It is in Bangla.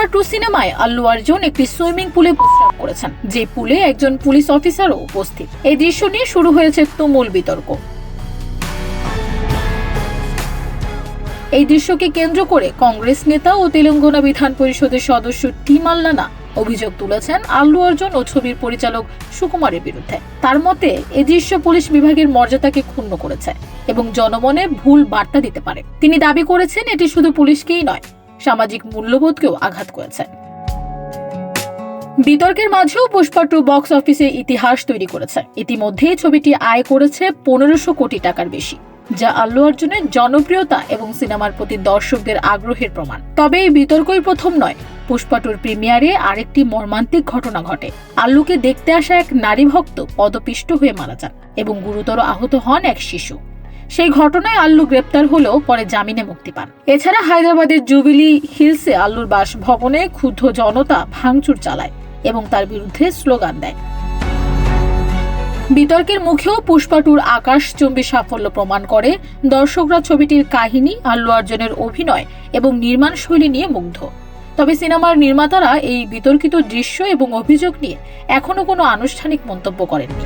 পুষ্পা 2 সিনেমায় আল্লু অর্জুন একটি সুইমিং পুলে প্রস্রাব করেছেন, যে পুলে একজন পুলিশ অফিসারও উপস্থিত। এই দৃশ্য নিয়ে শুরু হয়েছে তুমুল বিতর্ক। এই দৃশ্যকে কেন্দ্র করে কংগ্রেস নেতা ও তেলেঙ্গানা বিধান পরিষদের সদস্য টি মাল্লানা অভিযোগ তুলেছেন আল্লু অর্জুন ও ছবির পরিচালক সুকুমারের বিরুদ্ধে। তার মতে এই দৃশ্য পুলিশ বিভাগের মর্যাদাকে ক্ষুণ্ণ করেছে এবং জনমনে ভুল বার্তা দিতে পারে। তিনি দাবি করেছেন এটি শুধু পুলিশকেই নয়, সামাজিক মূল্যবোধকেও আঘাত করেছে। বিতর্কের মাঝেও পুষ্পা 2 বক্স অফিসে ইতিহাস তৈরি করেছে। ইতিমধ্যেই ছবিটি আয় করেছে 1500 কোটি টাকার বেশি, যা আল্লু অর্জুনের জনপ্রিয়তা এবং সিনেমার প্রতি দর্শকদের আগ্রহের প্রমাণ। তবে এই বিতর্কই প্রথম নয়। পুষ্পা 2 প্রিমিয়ারে আরেকটি মর্মান্তিক ঘটনা ঘটে। আল্লুকে দেখতে আসা এক নারী ভক্ত পদপিষ্ট হয়ে মারা যান এবং গুরুতর আহত হন এক শিশু। সেই ঘটনায় আল্লু গ্রেপ্তার হলেও পরে জামিনে মুক্তি পান। এছাড়া হায়দ্রাবাদের জুবিলি হিলসে আল্লুর বাসভবনে ক্ষুব্ধ জনতা ভাঙচুর চালায় এবং তার বিরুদ্ধে স্লোগান দেয়। বিতর্কের মুখেও পুষ্পা 2 আকাশচুম্বী সাফল্য প্রমাণ করে দর্শকরা ছবিটির কাহিনী, আল্লু অর্জুনের অভিনয় এবং নির্মাণ শৈলী নিয়ে মুগ্ধ। তবে সিনেমার নির্মাতারা এই বিতর্কিত দৃশ্য এবং অভিযোগ নিয়ে এখনো কোনো আনুষ্ঠানিক মন্তব্য করেননি।